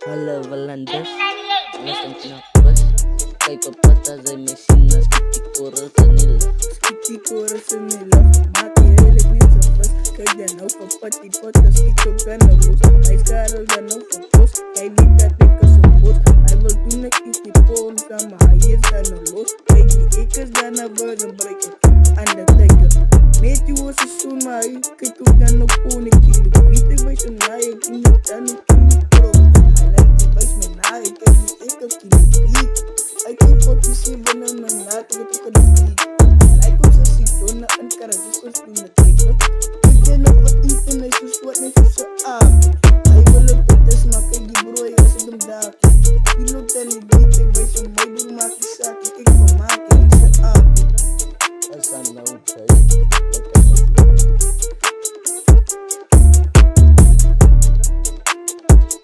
Walandas, alas ang pinakbas. Kay papataz ay may sinas, kitikura sa nila. Kitikura sa nila, makihilig nito bas. Kaya daw kapatid patas ito ka na luz. Ay karal daw